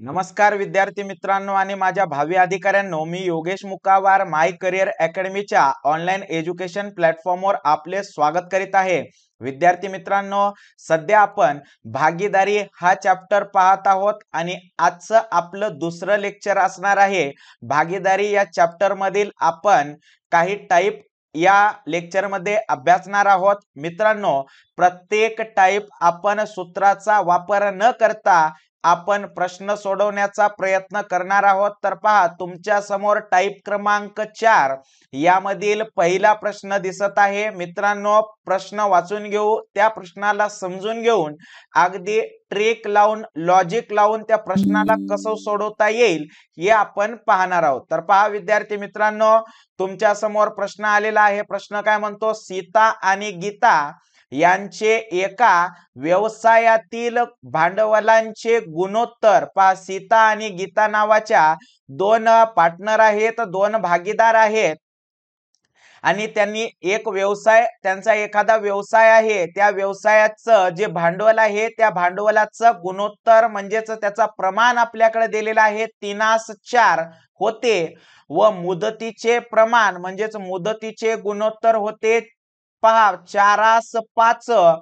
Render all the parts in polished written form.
नमस्कार विद्यार्थी मित्रांनो आणि माझ्या भावी अधिकाऱ्यांनो, मी योगेश मुकावार माय करियर अकॅडमीच्या ऑनलाईन एज्युकेशन प्लॅटफॉर्मवर आपले स्वागत करीत आहे। विद्यार्थी मित्रांनो, सध्या आपण भागीदारी हा चॅप्टर पाहत आहोत आणि आजचं आपलं दुसरं लेक्चर असणार आहे। भागीदारी या चॅप्टर मधील आपण काही टाइप या लेक्चर मध्ये अभ्यासणार आहोत। मित्रांनो, प्रत्येक टाइप आपण सूत्राचा वापर न करता आपण प्रश्न सोडवण्याचा प्रयत्न करणार आहोत। तर पहा, तुमच्या समोर टाइप क्रमांक 4 यामधील पहिला प्रश्न दिसत आहे। मित्रांनो, प्रश्न वाचून घेऊ, त्या प्रश्नाला समजून घेऊन अगदी ट्रिक लावून लॉजिक लावून त्या प्रश्नाला कसं सोडवता येईल हे आपण पाहणार आहोत। तर पहा विद्यार्थी मित्रांनो, तुमच्या समोर प्रश्न आलेला आहे। प्रश्न काय म्हणतो, सीता आणि गीता यांचे एका व्यवसायातील भांडवलांचे गुणोत्तर। पहा, सीता आणि गीता नावाच्या दोन पार्टनर आहेत, दोन भागीदार आहेत आणि त्यांनी एक व्यवसाय, त्यांचा एखादा व्यवसाय आहे, त्या व्यवसायाचं जे भांडवल आहे त्या भांडवलाचं गुणोत्तर म्हणजेच त्याचा प्रमाण आपल्याकडे दिलेला आहे 3:4 होते व मुदतीचे प्रमाण म्हणजेच मुदतीचे गुणोत्तर होते पहा 4:5।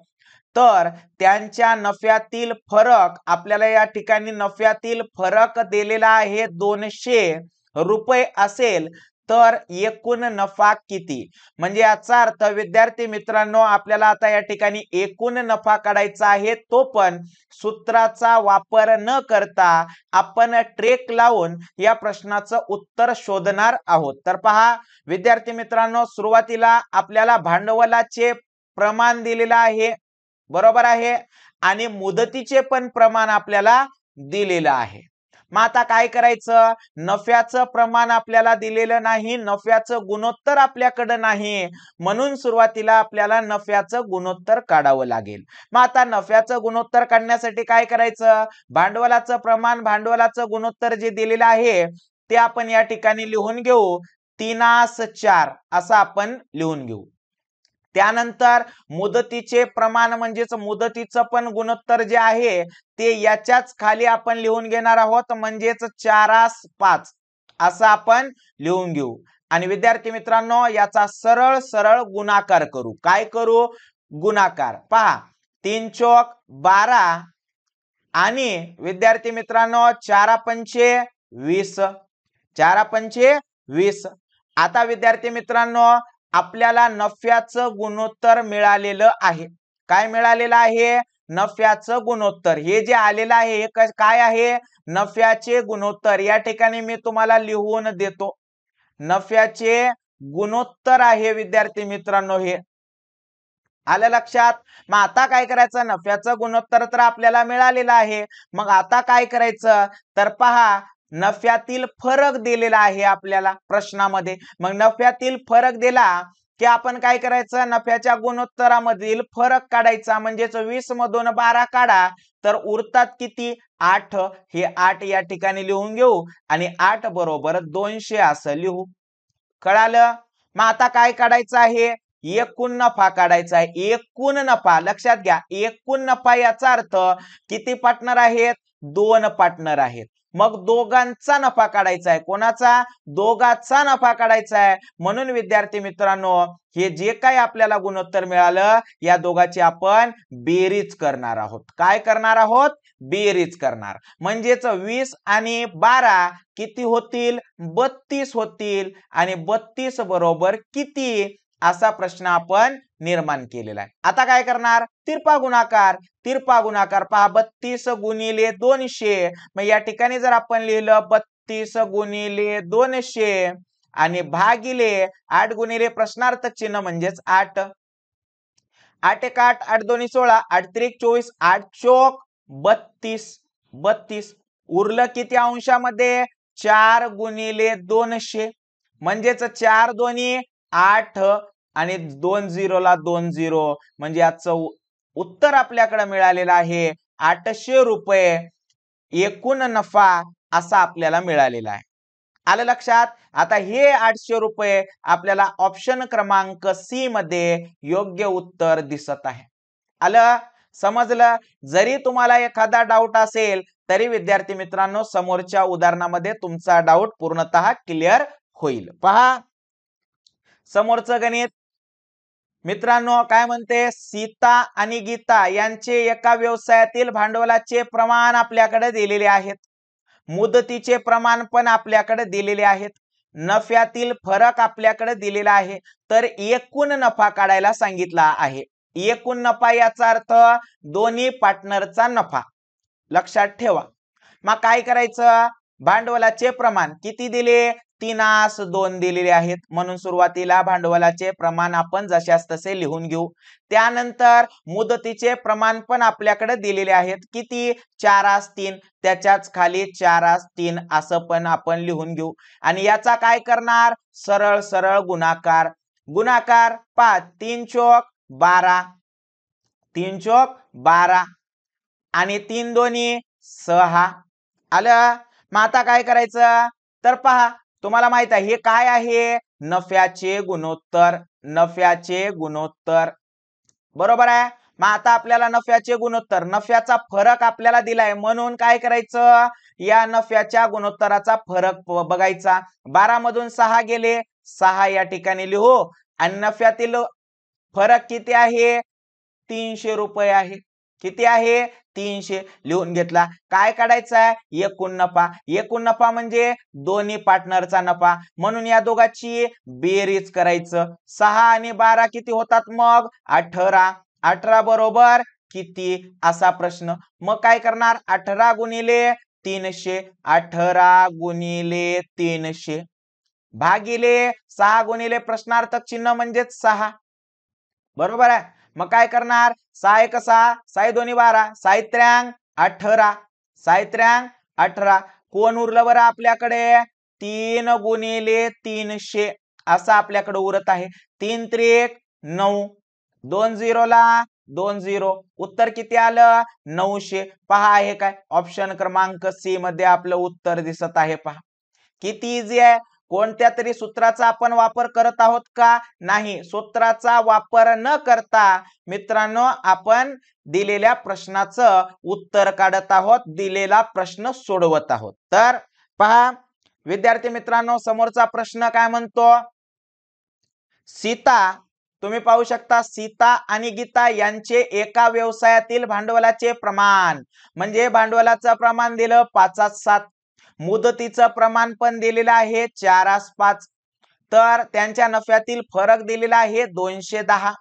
तर त्यांच्या नफ्यातील फरक, आपल्याला या ठिकाणी नफ्यातील फरक दिलेला आहे 200 रुपये असेल तर एकूण नफा किती। म्हणजे याचा अर्थ विद्यार्थी मित्रांनो, आपल्याला आता या ठिकाणी एकूण नफा काढायचा आहे, तो पण सूत्राचा वापर न करता आपण ट्रेक लावून या प्रश्नाचं उत्तर शोधणार आहोत। तर पहा विद्यार्थी मित्रांनो, सुरुवातीला आपल्याला भांडवलाचे प्रमाण दिलेलं आहे, बरोबर आहे, आणि मुदतीचे पण प्रमाण आपल्याला दिलेलं आहे। मग आता काय करायचं, नफ्याचं प्रमाण आपल्याला दिलेलं नाही, नफ्याचं गुणोत्तर आपल्याकडे नाही, म्हणून सुरुवातीला आपल्याला नफ्याचं गुणोत्तर काढावं लागेल। मग आता नफ्याचं गुणोत्तर काढण्यासाठी काय करायचं, भांडवलाचं प्रमाण भांडवलाचं गुणोत्तर जे दिलेलं आहे ते आपण या ठिकाणी लिहून घेऊ, 3:4 असं आपण लिहून घेऊ। त्यानंतर मुदतीचे प्रमाण म्हणजेच मुदतीचं पण गुणोत्तर जे आहे ते याच्याच खाली आपण लिहून घेणार आहोत, म्हणजेच 4:5 असं आपण लिहून घेऊ। आणि विद्यार्थी मित्रांनो, याचा सरळ सरळ गुणाकार करू। काय करू, गुणाकार। पहा, 3 चौक 12 आणि विद्यार्थी मित्रांनो 4×5 20, 4×5 20। आता विद्यार्थी मित्रांनो, आपल्याला नफ्याचं गुणोत्तर मिळालेलं आहे। काय मिळालेलं आहे, नफ्याचं गुणोत्तर। हे जे आलेलं आहे हे काय आहे, नफ्याचे गुणोत्तर। या ठिकाणी मी तुम्हाला लिहून देतो, नफ्याचे गुणोत्तर आहे विद्यार्थी मित्रांनो, हे आलं लक्षात। मग आता काय करायचं, नफ्याचं गुणोत्तर तर आपल्याला मिळालेलं आहे, मग आता काय करायचं, तर पहा नफ्यातील फरक दिलेला आहे आपल्याला प्रश्नामध्ये। मग नफ्यातील फरक दिला की आपण काय करायचं, नफ्याच्या गुणोत्तरामधील फरक काढायचा, म्हणजेच 20 मधून 12 काढा तर उरतात किती, 8। हे 8 या ठिकाणी लिहून घेऊ आणि 8 बरोबर 200 असं लिहू, कळालं। मग आता काय काढायचं आहे, एकूण नफा काढायचा आहे। एकूण नफा लक्षात घ्या, एकूण नफा याचा अर्थ किती पार्टनर आहेत, 2 पार्टनर आहेत, मग दोघांचा नफा काढायचा आहे। कोणाचा, दोघांचा नफा काढायचा आहे। म्हणून विद्यार्थी मित्रांनो, हे जे काही आपल्याला गुणोत्तर मिळालं या दोघांची आपण बेरीज करणार आहोत। काय करणार आहोत, बेरीज करणार, म्हणजेच 20 आणि 12 किती होतील, 32 होतील आणि 32 बरोबर किती असा प्रश्न आपण निर्माण केलेला आहे। आता काय करणार, तिरपा गुणाकार। तिरपा गुणाकार पहा, 32 गुणिले 200, मग या ठिकाणी जर आपण लिहिलं 32 गुणिले 200 आणि भागिले 8 गुणिले प्रश्नार्थ चिन्ह म्हणजेच 8, 8 1 8, 8 2 16, 8 3 24, 8 चौक 32, 32 उरलं किती अंशामध्ये, 4 गुणिले 200, म्हणजेच 4 2 8 आणि 2 0 ला 2 0, म्हणजे याचं उत्तर आपल्याकडे मिळालेलं आहे 800 रुपये एकूण नफा असा आपल्याला मिळालेला आहे। आलं लक्षात। आता हे 800 रुपये आपल्याला ऑप्शन क्रमांक सी मध्ये योग्य उत्तर दिसत आहे। आलं, समजलं। जरी तुम्हाला एखादा डाऊट असेल तरी विद्यार्थी मित्रांनो समोरच्या उदाहरणामध्ये तुमचा डाऊट पूर्णतः क्लिअर होईल. पहा समोरचं गणित मित्रांनो काय म्हणते, सीता आणि गीता यांचे एका व्यवसायातील भांडवलाचे प्रमाण आपल्याकडे दिलेले आहेत. मुदतीचे प्रमाण पण आपल्याकडे दिलेले आहेत. नफ्यातील फरक आपल्याकडे दिलेला आहे. तर एकूण नफा काढायला सांगितला आहे. एकूण नफा याचा अर्थ दोन्ही पार्टनरचा नफा. लक्षात ठेवा. मग काय करायचं, भांडवलाचे प्रमाण किती दिले, 3:2 दिलेले आहेत. म्हणून सुरुवातीला भांडवलाचे प्रमाण आपण जशास तसे लिहून घेऊ. त्यानंतर मुदतीचे प्रमाण पण आपल्याकडे दिलेले आहेत. किती, 4:3. त्याच्याच खाली 4:3 असं पण आपण लिहून घेऊ. आणि याचा काय करणार, सरळ सरळ गुणाकार. गुणाकार पहा, 3 चोक 12, 3 चोक 12 आणि 3 दोन्ही 6 आलं. मग आता काय करायचं, तर पहा तुम्हाला माहित आहे हे काय आहे, नफ्याचे गुणोत्तर. नफ्याचे गुणोत्तर बरोबर आहे. मग आता आपल्याला नफ्याचे गुणोत्तर, नफ्याचा फरक आपल्याला दिलाय म्हणून काय करायचं, या नफ्याच्या गुणोत्तराचा फरक बघायचा. 12 मधून 6 गेले, 6 या ठिकाणी लिहू. आणि नफ्यातील फरक किती आहे, 300 रुपये आहे. किती आहे, 300 लिहून घेतला. काय काढायचं आहे, एकूण नफा. एकूण नफा म्हणजे दोन्ही पार्टनरचा नफा. म्हणून या दोघांची बेरीज करायचं. 6 आणि 12 किती होतात मग, 18. 18 बरोबर किती असा प्रश्न. मग काय करणार, 18 गुणिले 300, 18 गुणिले 300 भागिले 6 गुणिले प्रश्नार्थक चिन्ह म्हणजेच 6. बरोबर आहे. मग काय करणार, 6 1 6, 6 2 12, 6 3 18, 6 3 18. कोण उरलं बरं आपल्याकडे, 3 गुणिले 300 असं आपल्याकडे उरत आहे. 3 3 9, 2 0 ला 2 0. उत्तर किती आलं, 900. पहा आहे काय, ऑप्शन क्रमांक सी मध्ये आपलं उत्तर दिसत आहे. पहा किती इझी आहे. कोणत्या तरी सूत्राचा आपण वापर करत आहोत का, नाही. सूत्राचा वापर न करता मित्रांनो आपण दिलेल्या प्रश्नाचं उत्तर काढत आहोत, दिलेला प्रश्न सोडवत आहोत. तर पहा विद्यार्थी मित्रांनो समोरचा प्रश्न काय म्हणतो, सीता, तुम्ही पाहू शकता सीता आणि गीता यांचे एका व्यवसायातील भांडवलाचे प्रमाण, म्हणजे भांडवलाचं प्रमाण दिलं 5:7. मुदतीचं प्रमाण पण दिलेलं आहे 4:5. तर त्यांच्या नफ्यातील फरक दिलेला आहे 210.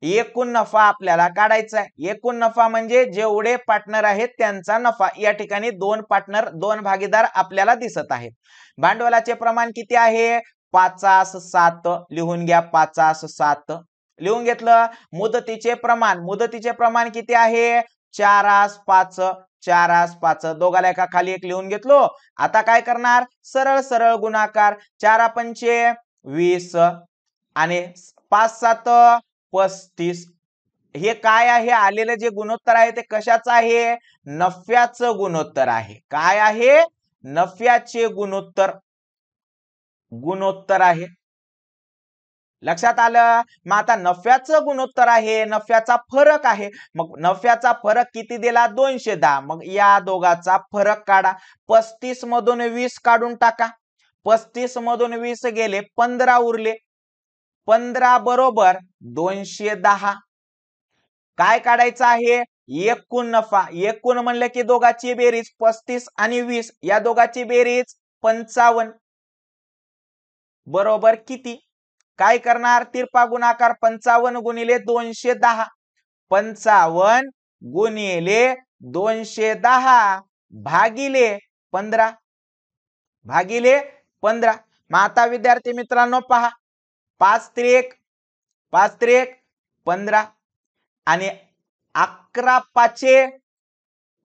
एकूण नफा आपल्याला काढायचा आहे. एकूण नफा म्हणजे जेवढे पार्टनर आहेत त्यांचा नफा. या ठिकाणी 2 पार्टनर, 2 भागीदार आपल्याला दिसत आहेत. भांडवलाचे प्रमाण किती आहे, 5:7 लिहून घ्या. 5:7 लिहून घेतलं. मुदतीचे प्रमाण, मुदतीचे प्रमाण किती आहे, 4:5. 4:5 दोघाला एका खाली एक लिहून घेतलो. आता काय करणार, सरळ सरळ गुणाकार. 4 पंचे 20 आणि 5 7 35. हे काय आहे, आलेलं जे गुणोत्तर आहे ते कशाचं आहे, नफ्याचं गुणोत्तर आहे. काय आहे, नफ्याचे गुणोत्तर. गुणोत्तर आहे. लक्षात आलं. मग आता नफ्याचं गुणोत्तर आहे, नफ्याचा फरक आहे. मग नफ्याचा फरक किती दिला, 210. मग या दोघाचा फरक काढा. 35 मधून 20 काढून टाका. 35 मधून 20 गेले, 15 उरले. 15 बरोबर 210. काय काढायचं आहे, एकूण नफा. एकूण म्हणलं की दोघाची बेरीज 35 आणि 20, या दोघाची बेरीज 55 बरोबर किती. काय करणार, तिरपा गुणाकार. 55 गुणिले 210. 55 गुणिले 210 भागिले 15. भागिले 15. मग आता विद्यार्थी मित्रांनो पहा, 5 3 15 आणि 11 5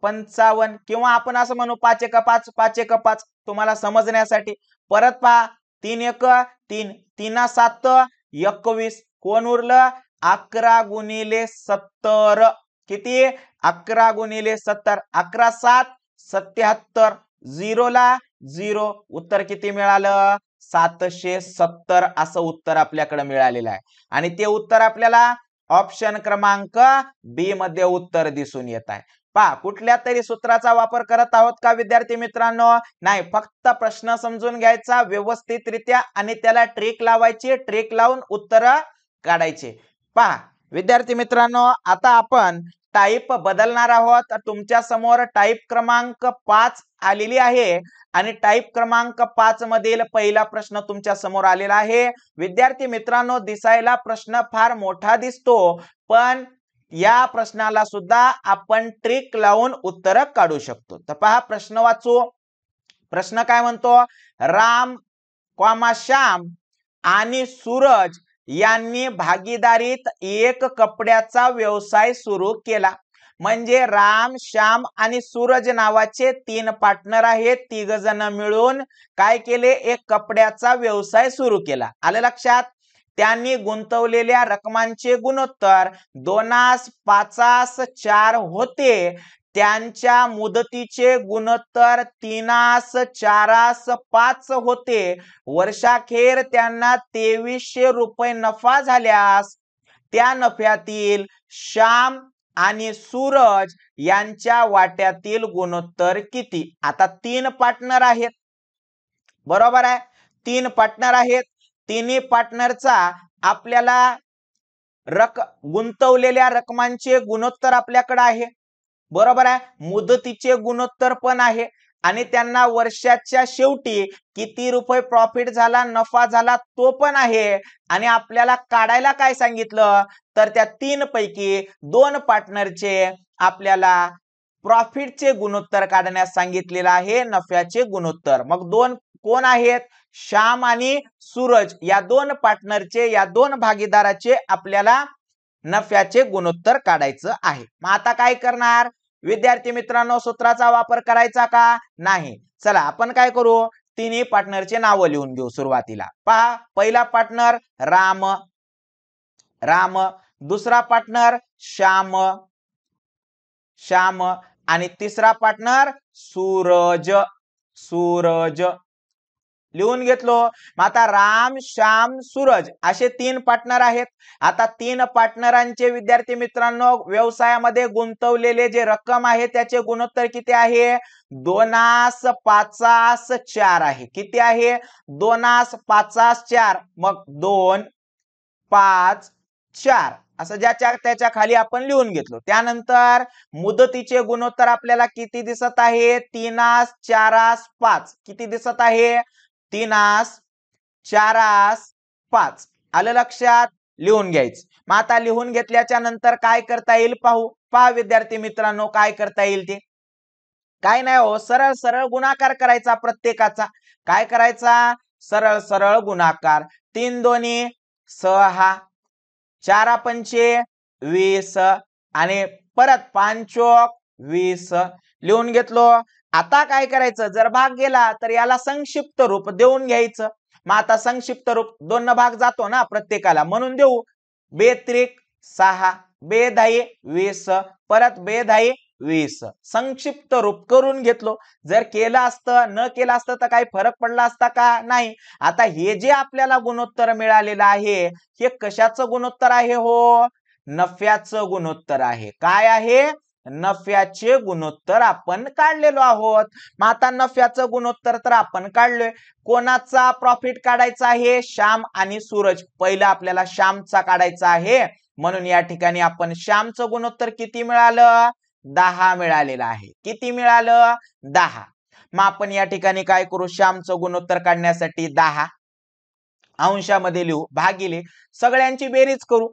55, किंवा आपण असं म्हणू 5 1 5 5 1 5 तुम्हाला समजण्यासाठी. परत पहा, 3 1 3, 3 7 21. कोण उरलं, 11 गुणिले 70. किती, 11 गुणिले 70. 11 7 77. 0 ला 0. उत्तर किती मिळालं, 770 असं उत्तर आपल्याकडे मिळालेलं आहे. आणि ते उत्तर आपल्याला ऑप्शन क्रमांक बी मध्ये उत्तर दिसून येत आहे. पहा कुठल्या तरी सूत्राचा वापर करत आहोत का विद्यार्थी मित्रांनो? नाही, फक्त प्रश्न समजून घ्यायचा व्यवस्थितरित्या आणि त्याला ट्रिक लावायची, ट्रिक लावून उत्तर काढायचे. पहा विद्यार्थी मित्रांनो, आता आपण टाईप बदलणार आहोत. तर तुमच्या समोर टाईप क्रमांक 5 आलेली आहे आणि टाईप क्रमांक 5 मधील पहिला प्रश्न तुमच्या समोर आलेला आहे. विद्यार्थी मित्रांनो, दिसायला प्रश्न फार मोठा दिसतो, पण या प्रश्नाला सुद्धा आपण ट्रिक लावून उत्तर काढू शकतो. तर पहा प्रश्न वाचू. प्रश्न काय म्हणतो? राम, श्याम आणि सूरज यांनी भागीदारीत एक कपड्याचा व्यवसाय सुरू केला. म्हणजे राम, श्याम आणि सूरज नावाचे 3 पार्टनर आहेत. 3 जण मिळून काय केले? एक कपड्याचा व्यवसाय सुरू केला. आलं लक्षात? त्यांनी गुंतवलेल्या रकमांचे गुणोत्तर 2:5:4 होते. त्यांच्या मुदतीचे गुणोत्तर 3:4:5 होते. वर्षाखेर त्यांना 2300 रुपये नफा झाल्यास त्या नफ्यातील श्याम आणि सूरज यांच्या वाट्यातील गुणोत्तर किती? आता 3 पार्टनर आहेत, बरोबर आहे? 3 पार्टनर आहेत. तिन्ही पार्टनरचा आपल्याला गुंतवलेल्या रकमांचे गुणोत्तर आपल्याकडे आहे, बरोबर आहे? मुदतीचे गुणोत्तर पण आहे आणि त्यांना वर्षाच्या शेवटी किती रुपये प्रॉफिट झाला, नफा झाला तो पण आहे. आणि आपल्याला काढायला काय सांगितलं? तर त्या 3 पैकी 2 पार्टनरचे आपल्याला प्रॉफिटचे गुणोत्तर काढण्यास सांगितलेलं आहे, नफ्याचे गुणोत्तर. मग 2 कोण आहेत? श्याम आणि सूरज. या 2 पार्टनरचे, या 2 भागीदाराचे आपल्याला नफ्याचे गुणोत्तर काढायचं आहे. मग आता काय करणार विद्यार्थी मित्रांनो? सूत्राचा वापर करायचा का? नाही. चला आपण काय करू? तिन्ही पार्टनरचे नाव लिहून घेऊ सुरुवातीला. पहा पहिला पार्टनर राम, राम. दुसरा पार्टनर श्याम, श्याम. आणि तिसरा पार्टनर सूरज, सूरज. लिहून घेतलो. आता राम, श्याम, सूरज असे 3 पार्टनर आहेत. आता 3 पार्टनरांचे विद्यार्थी मित्रांनो व्यवसायामध्ये गुंतवलेले जे रक्कम आहे त्याचे गुणोत्तर किती आहे? 2:5:4 आहे. किती आहे? 2:5:4. मग 2, 5, 4 असं ज्याच्या त्याच्या खाली आपण लिहून घेतलो. त्यानंतर मुदतीचे गुणोत्तर आपल्याला किती दिसत आहे? 3:4:5. किती दिसत आहे? 3:4:5. आलं लक्षात? लिहून घ्यायचं. मग आता लिहून घेतल्याच्या नंतर काय करता येईल पाहू. पहा विद्यार्थी मित्रांनो काय करता येईल ते. काय नाही हो, सरळ सरळ गुणाकार करायचा प्रत्येकाचा. काय करायचा? सरळ सरळ गुणाकार. 3 दोन्ही 6, 4 पंचे 20 आणि परत 5 चोक 20 लिहून घेतलो. आता काय करायचं? जर भाग गेला तर याला संक्षिप्त रूप देऊन घ्यायचं. मग आता संक्षिप्त रूप 2 भाग जातो ना प्रत्येकाला, म्हणून देऊ. 2 6, 2 20, परत 2 20 संक्षिप्त रूप करून घेतलो. जर केलं असतं, न केलं असतं तर काही फरक पडला असता का? नाही. आता हे जे आपल्याला गुणोत्तर मिळालेलं आहे हे कशाचं गुणोत्तर आहे हो? नफ्याचं गुणोत्तर आहे. काय आहे? नफ्याचे गुणोत्तर आपण काढलेलो आहोत. मग आता नफ्याचं गुणोत्तर तर आपण काढलोय. कोणाचा प्रॉफिट काढायचा आहे? श्याम आणि सूरज. पहिला आपल्याला श्यामचा काढायचा आहे, म्हणून या ठिकाणी आपण श्यामचं गुणोत्तर किती मिळालं? 10 मिळालेलं आहे. किती मिळालं? 10. मग आपण या ठिकाणी काय करू? श्यामचं गुणोत्तर काढण्यासाठी 10 अंशामध्ये लिहू, भागिले सगळ्यांची बेरीज करू.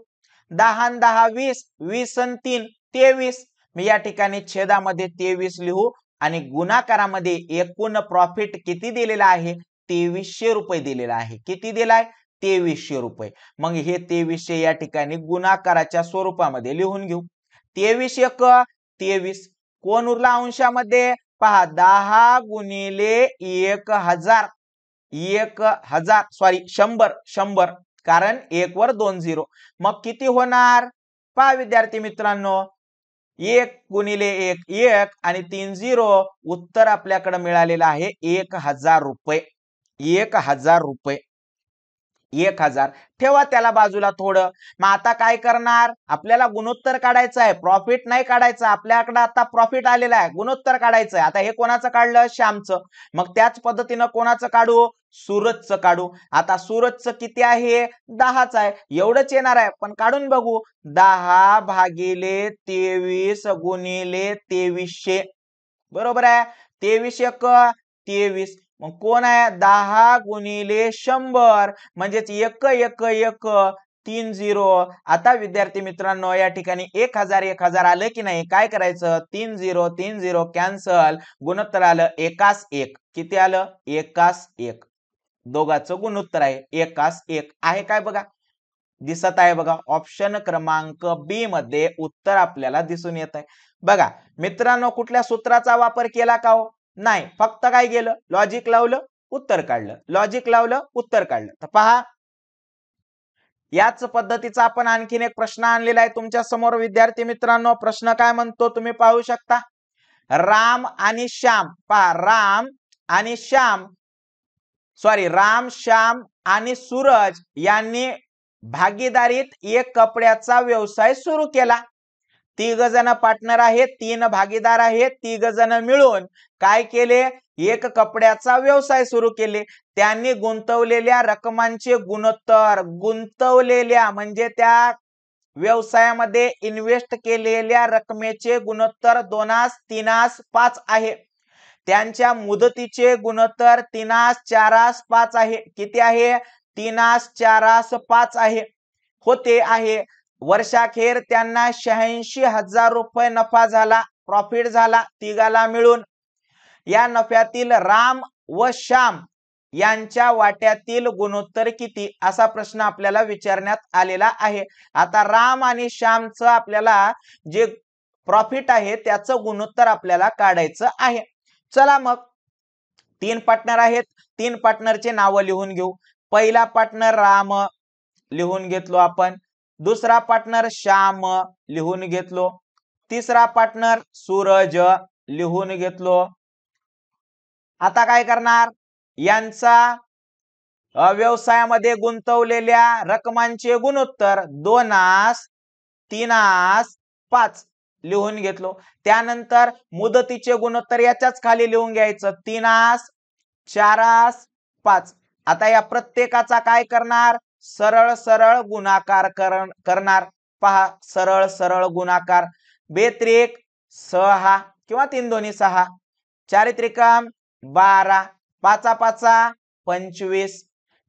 10 आणि 10 20, 20 आणि 3 23. मी या ठिकाणी छेदामध्ये 23 लिहू आणि गुणाकारामध्ये एकूण प्रॉफिट किती दिलेला आहे? 2300 रुपये दिलेला आहे. किती दिलाय? 2300 रुपये. मग हे 2300 या ठिकाणी गुणाकाराच्या स्वरूपामध्ये लिहून घेऊ. 23 एक 23. कोण उरला अंशामध्ये? पहा 10 गुणिले 1000. 1000 सॉरी 100 कारण 1 वर 2 0. मग किती होणार? पहा विद्यार्थी मित्रांनो 1 गुणिले 1 1 आणि 3 0. उत्तर आपल्याकडे मिळालेलं आहे 1000 रुपये. 1000 रुपये. 1000 ठेवा त्याला बाजूला थोडं. मग आता काय करणार, आपल्याला गुणोत्तर काढायचं आहे, प्रॉफिट नाही काढायचं. आपल्याकडे आता प्रॉफिट आलेला आहे, गुणोत्तर काढायचं आहे. आता हे कोणाचं काढलं, श्यामचं. मग त्याच पद्धतीनं कोणाचं काढू, सूरजचं काढू. आता सूरजचं किती आहे, 10च आहे, एवढंच येणार आहे. पण काढून बघू, 10 भागिले 23 गुणिले 2300 बरोबर आहे. 23 एक 23. मग कोण आहे, 10 गुणिले 100 म्हणजेच 1 1 1 30. आता विद्यार्थी मित्रांनो या ठिकाणी 1000 1000 आलं की नाही, काय करायचं, 30 30 कॅन्सल, गुणोत्तर आलं 1 किती आलं, 1 दोघांचं गुणोत्तर आहे 1 आहे. काय बघा दिसत आहे बघा, ऑप्शन क्रमांक बी मध्ये उत्तर आपल्याला दिसून येत आहे. बघा मित्रांनो, कुठल्या सूत्राचा वापर केला का हो, नाही, फक्त काय केलं, लॉजिक लावलं, उत्तर काढलं, लॉजिक लावलं, उत्तर काढलं. तर पहा, याच पद्धतीचा आपण आणखीन एक प्रश्न आणलेला आहे तुमच्या समोर विद्यार्थी मित्रांनो. प्रश्न काय म्हणतो तुम्ही पाहू शकता. राम आणि श्याम, पहा राम आणि श्याम, राम श्याम आणि सूरज यांनी भागीदारीत एक कपड्याचा व्यवसाय सुरू केला. 3 जण पार्टनर आहेत, 3 भागीदार आहेत. 3 जण मिळून काय केले, एक कपड्याचा व्यवसाय सुरू केले. त्यांनी गुंतवलेल्या रकमांचे गुणोत्तर, गुंतवलेल्या म्हणजे त्या व्यवसायामध्ये इन्व्हेस्ट केलेल्या रकमेचे गुणोत्तर 2 3 5 आहे. त्यांच्या मुदतीचे गुणोत्तर 3 4 5 आहे. किती आहे, 3 4 5 आहे होते आहे. वर्षाखेर त्यांना 86,000 रुपये नफा झाला, प्रॉफिट झाला तिघाला मिळून. या नफ्यातील राम व श्याम यांच्या वाट्यातील गुणोत्तर किती, असा प्रश्न आपल्याला विचारण्यात आलेला आहे. आता राम आणि श्यामचं आपल्याला जे प्रॉफिट आहे त्याचं गुणोत्तर आपल्याला काढायचं आहे. चला मग 3 पार्टनर आहेत, 3 पार्टनरचे नाव लिहून घेऊ. पहिला पार्टनर राम लिहून घेतलो आपण, दुसरा पार्टनर श्याम लिहून घेतलो, तिसरा पार्टनर सूरज लिहून घेतलो. आता काय करणार, यांचा व्यवसायामध्ये गुंतवलेल्या रकमांचे गुणोत्तर 2 3 5 लिहून घेतलो. त्यानंतर मुदतीचे गुणोत्तर याच्याच खाली लिहून घ्यायचं, 3 4 5. आता या प्रत्येकाचा काय करणार, सरळ सरळ गुणाकार करणार. पहा, सरळ सरळ गुणाकार. 2 6 किंवा 3 2 6, 4 त्रिकम 12, 5 5 25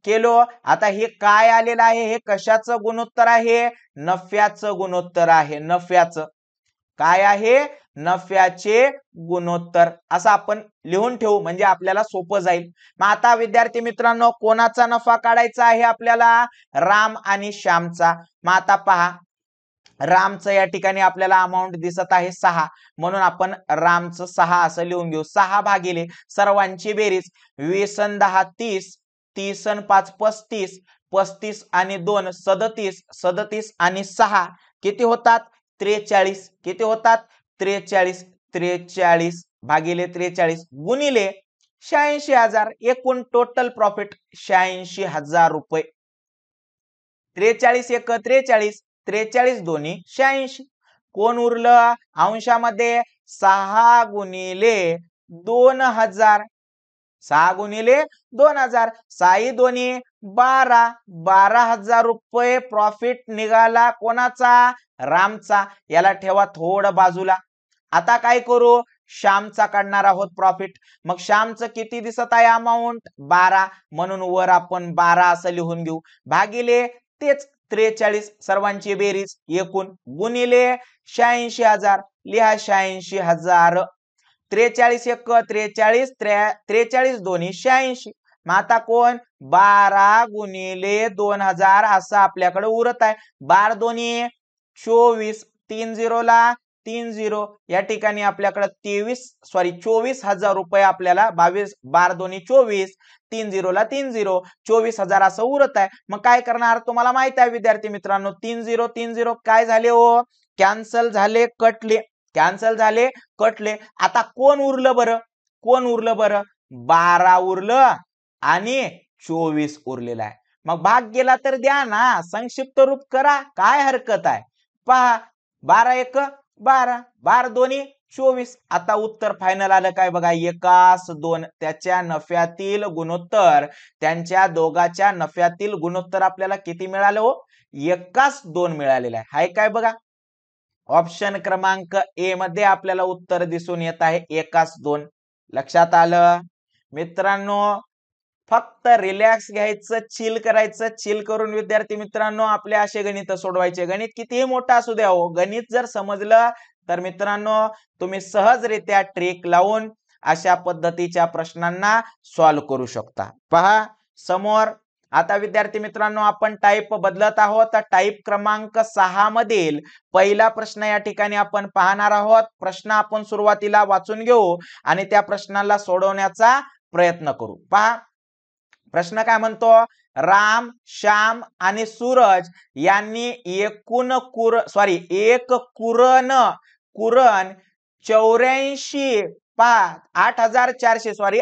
केलो. आता हे काय आलेलं आहे, हे कशाचं गुणोत्तर आहे, नफ्याचं गुणोत्तर आहे. नफ्याचं काय आहे, नफ्याचे गुणोत्तर, असं आपण लिहून ठेवू म्हणजे आपल्याला सोपं जाईल. मग आता विद्यार्थी मित्रांनो, कोणाचा नफा काढायचा आहे आपल्याला, राम आणि श्यामचा. मग आता पहा, रामचं या ठिकाणी आपल्याला अमाऊंट दिसत आहे 6, म्हणून आपण रामचं 6 असं लिहून घेऊ. 6 भागिले सर्वांची बेरीज, 20 आणि 10 30, 30 आणि 5 35, 35 आणि 2 37, 37 आणि 6 किती होतात, 43. किती होतात, 43. 43 भागिले 43 गुणिले 86,000. एकूण टोटल प्रॉफिट 86,000 रुपये. 43 1 43, 43 दोन्ही 86. कोण उरलं, अंशामध्ये 6 गुणिले 2000, 6 गुणिले 2000, 6 दोन्ही 12, 12,000 रुपये प्रॉफिट निघाला. कोणाचा, रामचा. याला ठेवा थोडं बाजूला. आता काय करू, श्यामचा काढणार आहोत प्रॉफिट. मग श्यामचं किती दिसत आहे अमाऊंट, 12, म्हणून वर आपण 12 असं लिहून घेऊ. भागिले तेच 43 सर्वांची बेरीज एकूण गुणिले 86,000, लिहा 86,000. 43 1 43, 43 दोन्ही 86. मग आता कोण, 12 गुणिले 2000 असं आपल्याकडे उरत आहे. 12 दोन्ही 24, 3 0 ला 3 0, या ठिकाणी आपल्याकडे 24,000 रुपये आपल्याला 22, 12 दोन्ही 24, 3 0 ला 3 0, 24,000 असं उरत आहे. मग काय करणार, तुम्हाला माहित आहे विद्यार्थी मित्रांनो, 3 0 3 0 काय झाले हो, कॅन्सल झाले, कटले. कॅन्सल झाले, कटले. आता कोण उरलं बरं, कोण उरलं बरं, 12 उरलं आणि 24 उरलेला आहे. मग भाग गेला तर द्या ना, संक्षिप्त रूप करा, काय हरकत आहे. पहा 12 एक 12, 12 दोन्ही 24. आता उत्तर फायनल आलं काय बघा, 1:2. त्याच्या नफ्यातील गुणोत्तर, त्यांच्या दोघाच्या नफ्यातील गुणोत्तर आपल्याला किती मिळालं हो, 1:2 मिळालेलं आहे. हाय काय बघा, ऑप्शन क्रमांक ए मध्ये आपल्याला उत्तर दिसून येत आहे 1:2. लक्षात आलं मित्रांनो. फक्त रिलॅक्स घ्यायचं, चिल करायचं. चिल करून विद्यार्थी मित्रांनो आपले असे गणित सोडवायचे. गणित कितीही मोठा असू द्या हो, गणित जर समजलं तर मित्रांनो तुम्ही सहजरित्या ट्रिक लावून अशा पद्धतीच्या प्रश्नांना सॉल्व्ह करू शकता. पहा समोर आता विद्यार्थी मित्रांनो आपण टाईप बदलत आहोत. तर टाईप क्रमांक 6 मधील पहिला प्रश्न या ठिकाणी आपण पाहणार आहोत. प्रश्न आपण सुरुवातीला वाचून घेऊ आणि त्या प्रश्नाला सोडवण्याचा प्रयत्न करू. पहा प्रश्न काय म्हणतो, राम, श्याम आणि सूरज यांनी एक कुरण 84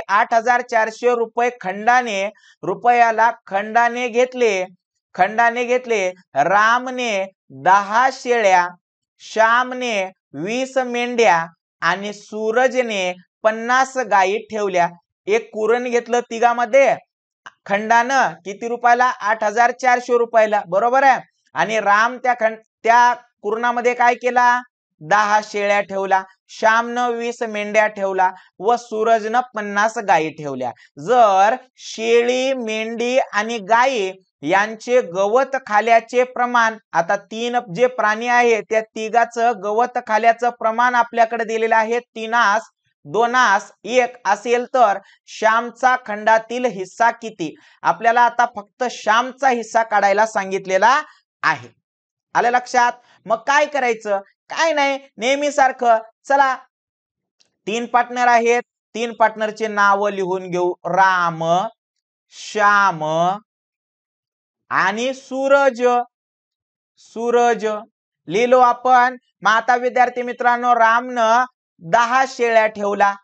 8,400 रुपयाला खंडाने घेतले. रामने 10 शेळ्या, श्यामने 20 मेंढ्या आणि सूरजने 50 गायी ठेवल्या. एक कुरण घेतलं तिघामध्ये खंडानं, किती रुपयाला, 8,400 रुपयाला, बरोबर आहे. आणि राम त्या कुरणामध्ये काय केला, 10 शेळ्या ठेवला, श्यामनं 20 मेंढ्या ठेवला व सूरजनं 50 गायी ठेवल्या. जर शेळी, मेंढी आणि गायी यांचे गवत खाल्याचे प्रमाण, आता 3 जे प्राणी आहे त्या तिघाचं गवत खाल्याचं प्रमाण आपल्याकडे दिलेलं आहे 3:2:1 असेल तर श्यामचा खंडातील हिस्सा किती. आपल्याला आता फक्त श्यामचा हिस्सा काढायला सांगितलेला आहे. आलं लक्षात. मग काय करायचं, काय नाही, नेहमी सारखं. चला 3 पार्टनर आहेत, 3 पार्टनरचे नाव लिहून घेऊ. राम, श्याम आणि सूरज लिहिलो आपण. मग आता विद्यार्थी मित्रांनो रामनं 10 शेळ्या ठेवला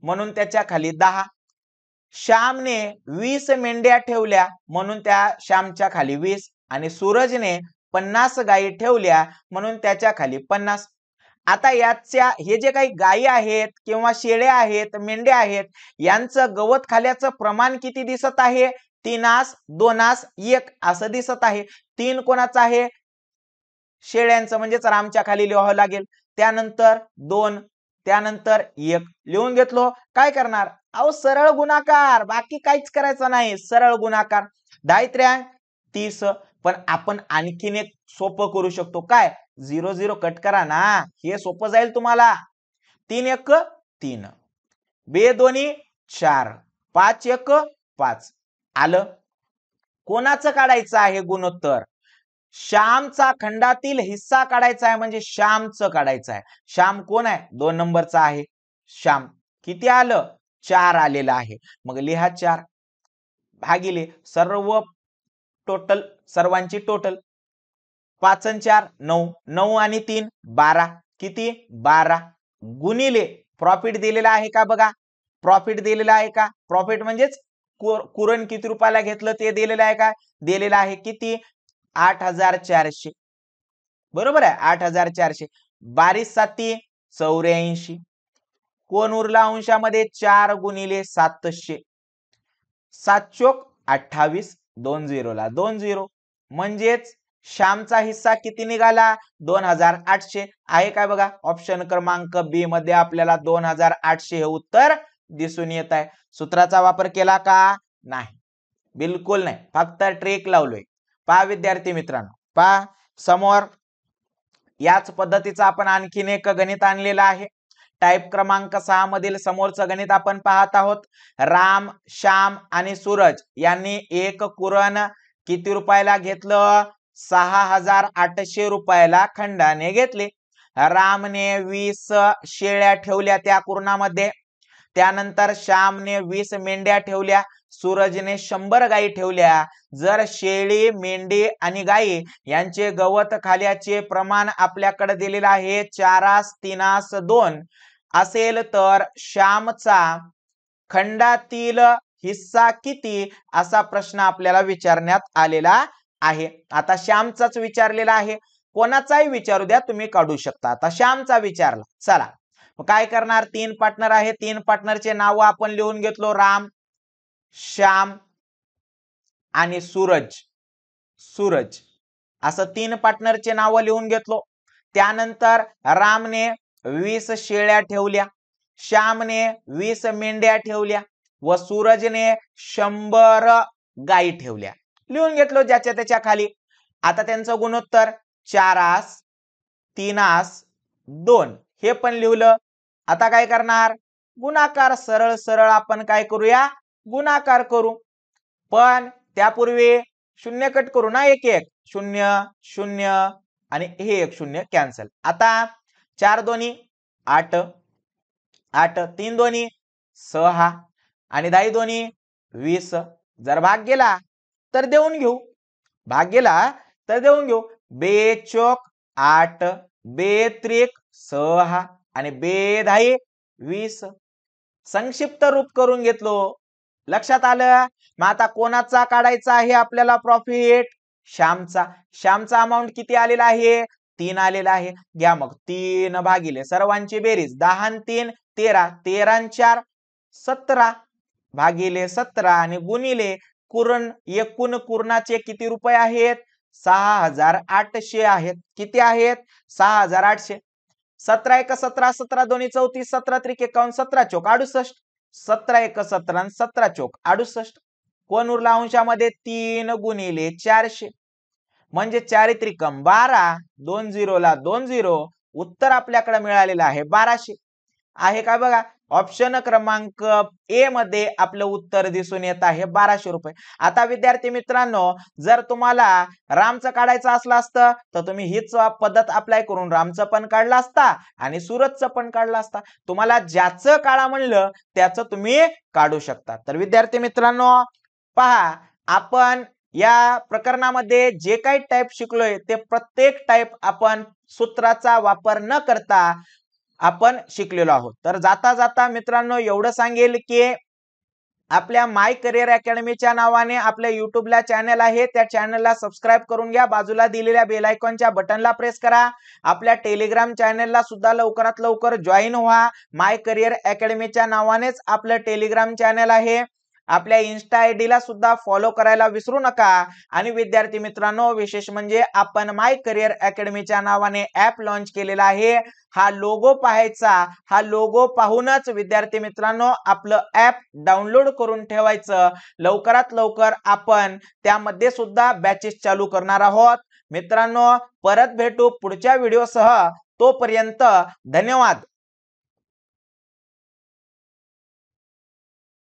म्हणून त्याच्या खाली 10. श्यामने 20 मेंढ्या ठेवल्या म्हणून त्या श्यामच्या खाली 20. आणि सूरजने 50 गायी ठेवल्या म्हणून त्याच्या खाली 50. आता हे जे काही गायी आहेत किंवा शेळ्या आहेत, मेंढ्या आहेत, यांचं गवत खाल्याचं प्रमाण किती दिसत आहे, 3:2:1 असं दिसत आहे. 3 कोणाचं आहे, शेळ्यांचं, म्हणजेच रामच्या खाली लिहावं लागेल. त्यानंतर 2, त्यानंतर 1 लिहून घेतलो. काय करणार, अहो सरळ गुणाकार, बाकी काहीच करायचं नाही, सरळ गुणाकार. 10 30. पण आपण आणखीन एक सोपं करू शकतो. काय, 0 कट करा ना, हे सोपं जाईल तुम्हाला. 3 1 3, 2 2 4, 5 1 5. आलं. कोणाचं काढायचं आहे गुणोत्तर, श्यामचा खंडातील हिस्सा काढायचा आहे, म्हणजे श्यामचं काढायचं आहे. श्याम कोण आहे, 2 नंबरचा आहे श्याम. किती आलं, 4 आलेलं आहे. मग लिहा 4 भागिले सर्वांची टोटल. 5 आणि 4 9, 9 आणि 3 12, किती 12. गुणिले प्रॉफिट दिलेला आहे का बघा, प्रॉफिट दिलेला आहे का, प्रॉफिट म्हणजेच कुरण किती रुपयाला घेतलं ते दिलेलं आहे का, दिलेलं आहे. किती, 8,400, बरोबर आहे, 8,400. 22 7 84. कोण उरला अंशामध्ये, 4 गुणिले 700, 7 चोक 28, 2 0ला 2 0. म्हणजेच श्यामचा हिस्सा किती निघाला, 2,800 आहे काय बघा. ऑप्शन क्रमांक बी मध्ये आपल्याला 2,800 हे उत्तर दिसून येत आहे. सूत्राचा वापर केला का, नाही, बिलकुल नाही, फक्त ट्रिक लावलोय. पहा विद्यार्थी मित्रांनो, पहा समोर याच पद्धतीचं आपण आणखीन एक गणित आणलेलं आहे. टाईप क्रमांक 6 मधील समोरचं गणित आपण पाहत आहोत. राम, श्याम आणि सूरज यांनी एक कुरण किती रुपयाला घेतलं, 6,800 रुपयाला खंडाने घेतले. रामने 20 शेळ्या ठेवल्या त्या कुरणामध्ये. त्यानंतर श्यामने 20 मेंढ्या ठेवल्या, सूरजने 100 गायी ठेवल्या. जर शेळी, मेंढी आणि गायी यांचे गवत खाल्याचे प्रमाण आपल्याकडे दिलेलं आहे 4:3:2 असेल तर श्यामचा खंडातील हिस्सा किती असा प्रश्न आपल्याला विचारण्यात आलेला आहे. आता श्यामचाच विचारलेला आहे, कोणाचाही विचारू द्या तुम्ही काढू शकता. आता श्यामचा विचारला. चला काय करणार, 3 पार्टनर आहे, 3 पार्टनरचे नाव आपण लिहून घेतलो, राम, श्याम आणि सूरज असं 3 पार्टनरचे नाव लिहून घेतलो. त्यानंतर रामने 20 शेळ्या ठेवल्या, श्यामने 20 मेंढ्या ठेवल्या व सूरजने 100 गायी ठेवल्या. लिहून घेतलो ज्याच्या त्याच्या खाली. आता त्यांचं गुणोत्तर 4 3 2 हे पण लिहिलं. आता काय करणार, गुणाकार, सरळ सरळ आपण काय करूया, गुणाकार करू. पण त्यापूर्वी शून्य कट करू ना, 1 1 0 0 आणि हे 1 0 कॅन्सल. आता 4 दोन्ही 8 8 3 दोन्ही 6 आणि 10 दोन्ही 20. जर भाग गेला तर देऊन घेऊ, भाग गेला तर देऊन घेऊ. 2 चोक 8 2 त्रिक 6 आणि 2 10 20. संक्षिप्त रूप करून घेतलो. लक्षात आलं. मग आता कोणाचा काढायचा आहे आपल्याला प्रॉफिट, श्यामचा अमाउंट किती आलेला आहे, 3 आलेला आहे. घ्या मग 3 भागिले सर्वांची बेरीज, 10 आणि 3 13 13 आणि 4 17 भागिले 17 आणि गुणिले एकूण कुरणाचे किती रुपये आहेत, 6800 आहेत. किती आहेत, 6800. 17 1 17 17 2 34 17 त्रिक 51 17 चोक 68. 17 1 17 आणि 17 चोक 68. कोण उरला अंशामध्ये, 3 गुणिले 400 म्हणजे 4 त्रिकम 12, 2 0 ला 2 0. उत्तर आपल्याकडे मिळालेलं आहे 1200. आहे का बघा, ऑप्शन क्रमांक ए मध्ये आपलं उत्तर दिसून येत आहे 1200 रुपये. आता विद्यार्थी मित्रांनो, जर तुम्हाला रामचं काढायचं असलं असतं तर तुम्ही हीच पद्धत अप्लाय करून रामचं पण काढलं असता आणि सूरजचं पण काढलं असता. तुम्हाला ज्याचं काढा म्हणलं त्याचं तुम्ही काढू शकता. तर विद्यार्थी मित्रांनो पहा, आपण या प्रकरणामध्ये जे काही टाइप शिकलोय ते प्रत्येक टाइप आपण सूत्राचा वापर न करता आपण शिकलेलो आहोत. तर जाता जाता मित्रांनो एवढं सांगेल की आपल्या माय करियर अकॅडमीच्या नावाने आपल्या युट्यूबला चॅनल आहे, त्या चॅनलला सबस्क्राईब करून घ्या. बाजूला दिलेल्या बेल आयकॉनच्या बटनला प्रेस करा. आपल्या टेलिग्राम चॅनलला सुद्धा लवकरात लवकर जॉईन व्हा. माय करियर अकॅडमीच्या नावानेच आपलं टेलिग्राम चॅनल आहे. आपल्या इन्स्टा आयडी ला सुद्धा फॉलो करायला विसरू नका. आणि विद्यार्थी मित्रांनो विशेष म्हणजे आपण माय करियर अकॅडमीच्या नावाने ऍप लॉन्च केलेला आहे. हा लोगो पाहायचा, हा लोगो पाहूनच विद्यार्थी मित्रांनो आपलं ऍप डाउनलोड करून ठेवायचं. लवकरात लवकर आपण त्यामध्ये सुद्धा बॅचेस चालू करणार आहोत. मित्रांनो परत भेटू पुढच्या व्हिडिओसह. तोपर्यंत धन्यवाद.